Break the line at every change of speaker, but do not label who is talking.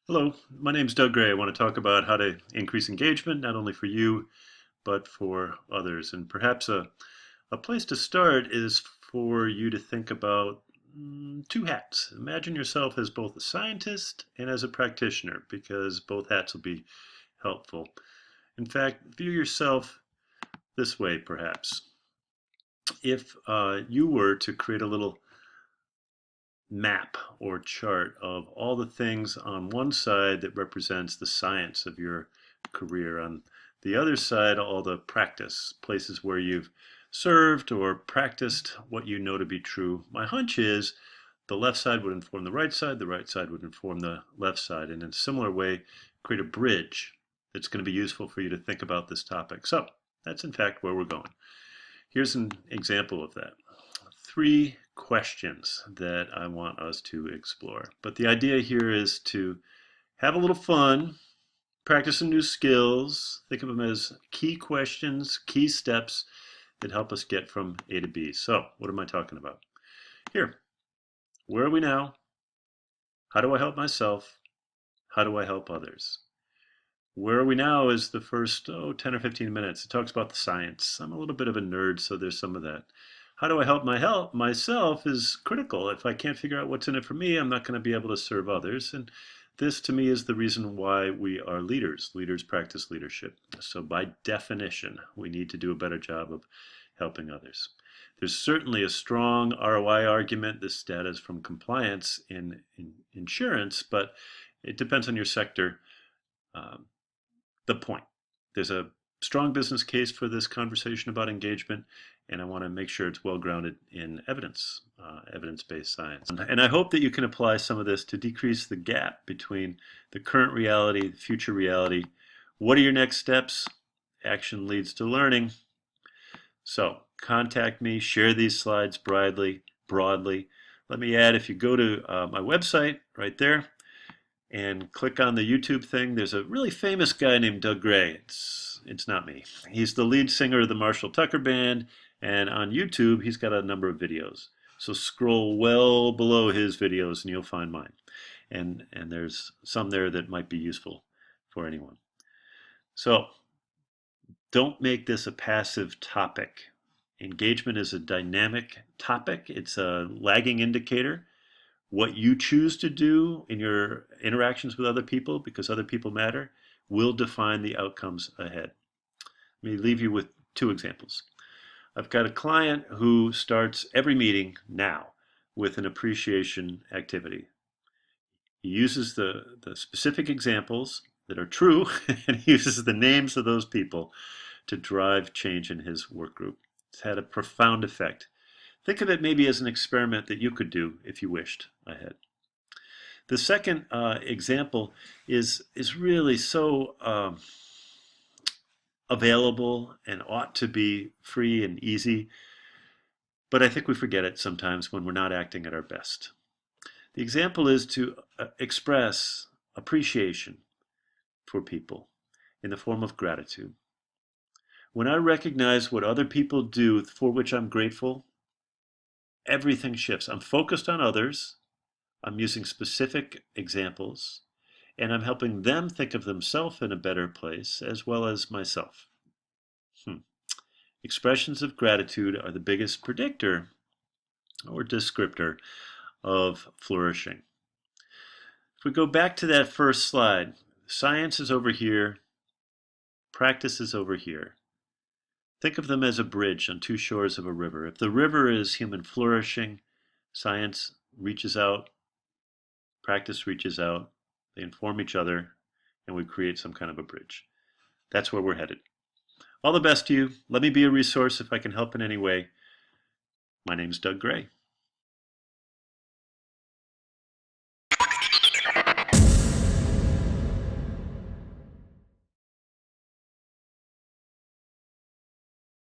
Hello, my name is Doug Gray. I want to talk about how to increase engagement, not only for you, but for others. And perhaps a place to start is for you to think about two hats. Imagine yourself as both a scientist and as a practitioner, because both hats will be helpful. In fact, view yourself this way, perhaps. If you were to create a little map or chart of all the things on one side that represents the science of your career, on the other side all the practice, places where you've served or practiced what you know to be true. My hunch is the left side would inform the right side would inform the left side, and in a similar way create a bridge that's going to be useful for you to think about this topic. So that's in fact where we're going. Here's an example of that. Three questions that I want us to explore. But the idea here is to have a little fun, practice some new skills, think of them as key questions, key steps that help us get from A to B. So, what am I talking about? Here, where are we now? How do I help myself? How do I help others? Where are we now is the first 10 or 15 minutes. It talks about the science. I'm a little bit of a nerd, so there's some of that. How do I help myself is critical. If I can't figure out what's in it for me, I'm not going to be able to serve others. And this, to me, is the reason why we are leaders. Leaders practice leadership. So by definition, we need to do a better job of helping others. There's certainly a strong ROI argument. This data is from compliance in insurance, but it depends on your sector. Um, the point. There's a strong business case for this conversation about engagement, and I want to make sure it's well grounded in evidence, evidence-based science. And I hope that you can apply some of this to decrease the gap between the current reality, the future reality. What are your next steps? Action leads to learning. So contact me, share these slides broadly. Let me add, if you go to my website right there, and click on the YouTube thing, there's a really famous guy named Doug Gray. It's not me. He's the lead singer of the Marshall Tucker Band, and on YouTube he's got a number of videos. So scroll well below his videos and you'll find mine. And there's some there that might be useful for anyone. So don't make this a passive topic. Engagement is a dynamic topic. It's a lagging indicator. What you choose to do in your interactions with other people, because other people matter, will define the outcomes ahead. Let me leave you with two examples. I've got a client who starts every meeting now with an appreciation activity. He uses the specific examples that are true and he uses the names of those people to drive change in his work group. It's had a profound effect. Think of it maybe as an experiment that you could do if you wished ahead. The second example is really so available and ought to be free and easy, but I think we forget it sometimes when we're not acting at our best. The example is to express appreciation for people in the form of gratitude. When I recognize what other people do for which I'm grateful, everything shifts. I'm focused on others, I'm using specific examples, and I'm helping them think of themselves in a better place as well as myself. Expressions of gratitude are the biggest predictor or descriptor of flourishing. If we go back to that first slide, science is over here, practice is over here. Think of them as a bridge on two shores of a river. If the river is human flourishing, science reaches out, practice reaches out, they inform each other, and we create some kind of a bridge. That's where we're headed. All the best to you. Let me be a resource if I can help in any way. My name's Doug Gray.